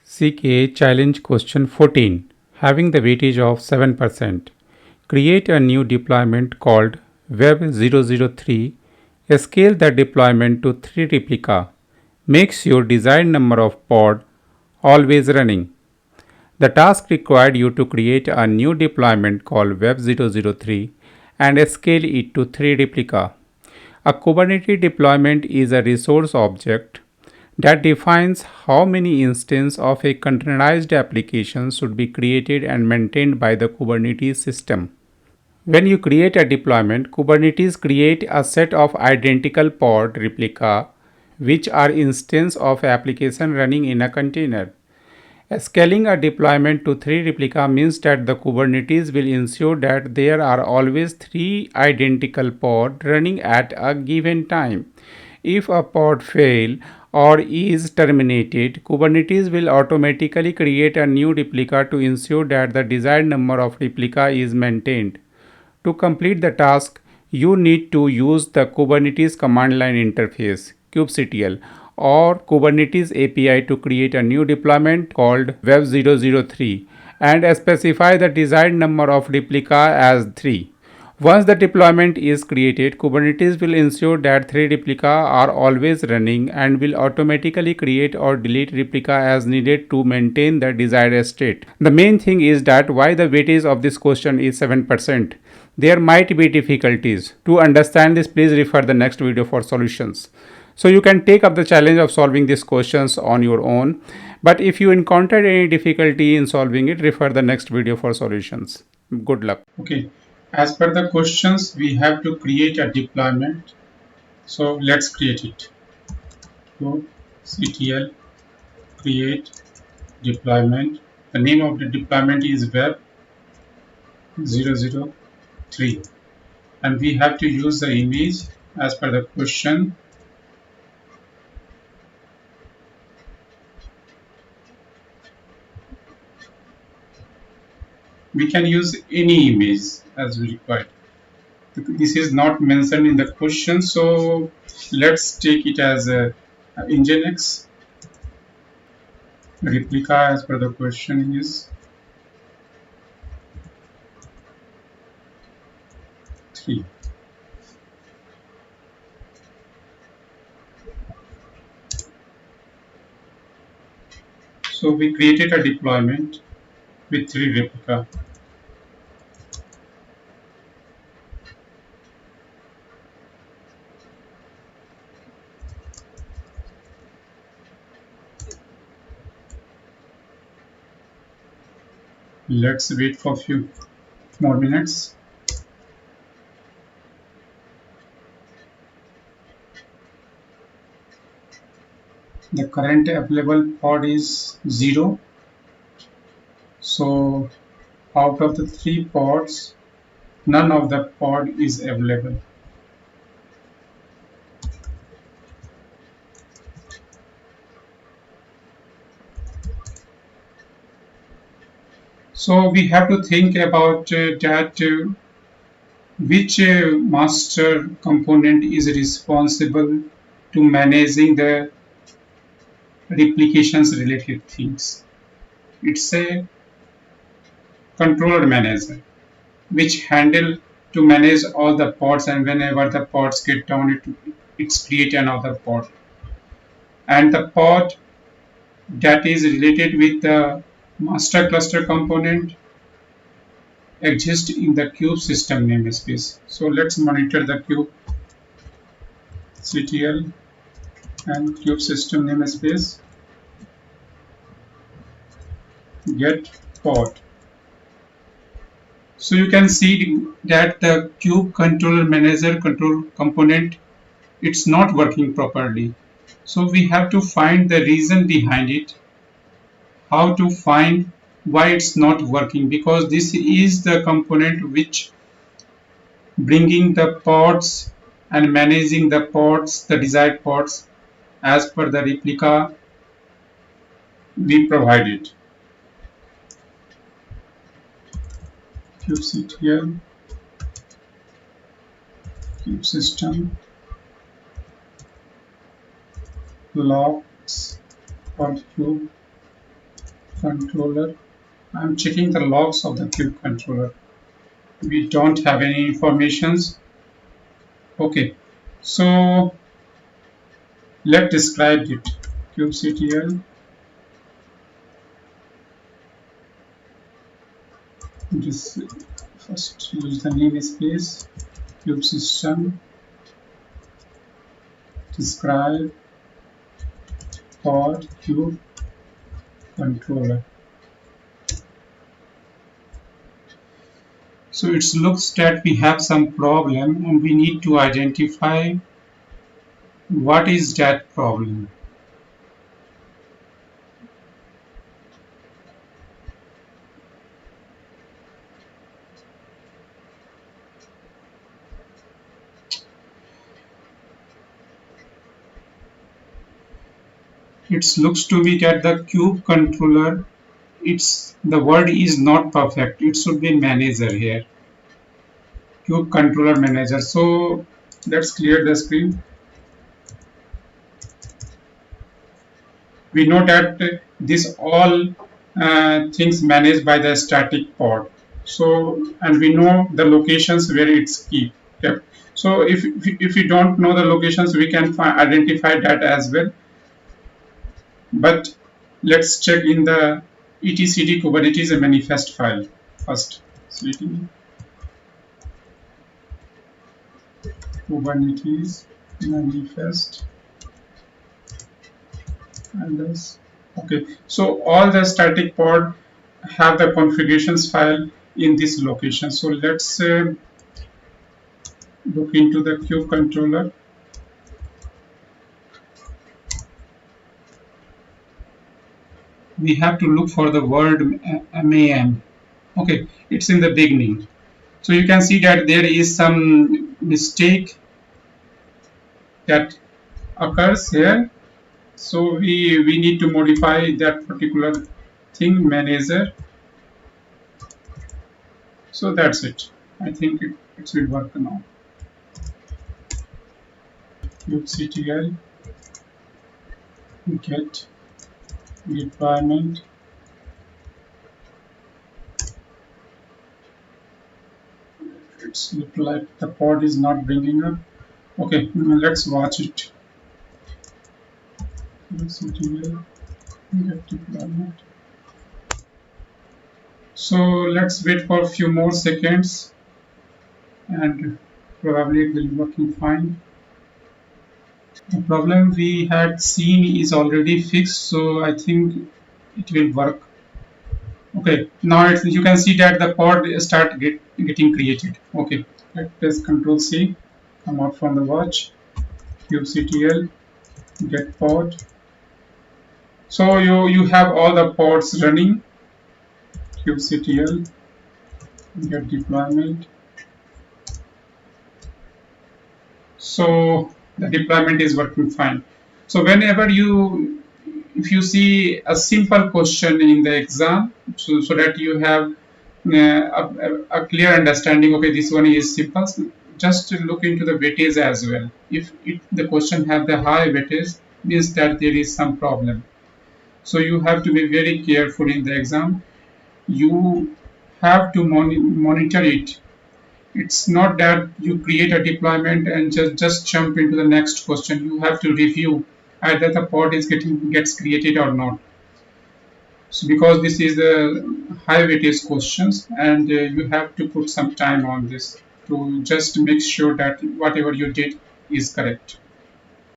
CKA Challenge Question 14, having the weightage of 7%. Create a new deployment called Web003. Scale the deployment to 3 replica. Makes your desired number of pod always running. The task required you to create a new deployment called Web003 and scale it to 3 replica. A Kubernetes deployment is a resource object that defines how many instances of a containerized application should be created and maintained by the Kubernetes system. When you create a deployment, Kubernetes create a set of identical pod replica which are instances of application running in a container. Scaling a deployment to 3 replica means that the Kubernetes will ensure that there are always 3 identical pods running at a given time. If a pod fails or is terminated, Kubernetes will automatically create a new replica to ensure that the desired number of replica is maintained. To complete the task, you need to use the Kubernetes command line interface kubectl or Kubernetes API to create a new deployment called Web003 and specify the desired number of replica as 3. Once the deployment is created, Kubernetes will ensure that 3 replica are always running and will automatically create or delete replica as needed to maintain the desired state. The main thing is that why the weightage of this question is 7%. There might be difficulties. To understand this, please refer the next video for solutions. So you can take up the challenge of solving these questions on your own. But if you encountered any difficulty in solving it, refer the next video for solutions. Good luck. Okay, as per the questions, we have to create a deployment. So let's create it. So ctl create deployment. The name of the deployment is Web003, and we have to use the image as per the question. We can use any image as we require. This is not mentioned in the question, so let's take it as a Nginx replica as per the question is 3. So we created a deployment with 3 replica. Let's wait for a few more minutes. The current available pod is 0. So out of the 3 pods, none of the pod is available. So we have to think about which master component is responsible to managing the replications related things. It's a controller manager which handle to manage all the pods, and whenever the pods get down, it's create another pod, and the pod that is related with the master cluster component exists in the kube system namespace. So let's monitor the kube ctl and kube system namespace get pod. So you can see that the kube controller manager control component, it's not working properly. So we have to find the reason behind it, how to find why it's not working, because this is the component which bringing the pods and managing the pods, the desired pods as per the replica we provided. kubectl kube system logs for kube controller. I'm checking the logs of the cube controller. We don't have any informations. Okay, so let's describe it. kubectl. This first use the namespace. Cube system. Describe pod cube controller. So it looks that we have some problem and we need to identify what is that problem. It looks to me that the cube controller, it's the word is not perfect. It should be manager here. Cube controller manager. So let's clear the screen. We know that this all things managed by the static pod. So and we know the locations where it's kept. So if you don't know the locations, we can identify that as well. But let's check in the etcd Kubernetes manifest file first. cd Kubernetes manifest. And this. Okay, so all the static pod have the configurations file in this location. So let's look into the cube controller. We have to look for the word MAM. Okay, it's in the beginning. So you can see that there is some mistake that occurs here. So we need to modify that particular thing, manager. So that's it. I think it will work now. kubectl get deployment. It's look like the pod is not bringing up. Okay, let's watch it. kubectl get deployment. So let's wait for a few more seconds and probably it will be working fine. The problem we had seen is already fixed, so I think it will work. Okay, now you can see that the pod getting created. Okay, let's press Ctrl C, come out from the watch, kubectl get pod. So you have all the pods running. kubectl get deployment. So the deployment is working fine. So whenever if you see a simple question in the exam, so that you have a clear understanding, okay, this one is simple, just look into the weightage as well. If the question have the high weightage, means that there is some problem. So you have to be very careful in the exam. You have to monitor it. It's not that you create a deployment and just jump into the next question. You have to review either the pod gets created or not. So because this is the high weightage questions, and you have to put some time on this to just make sure that whatever you did is correct.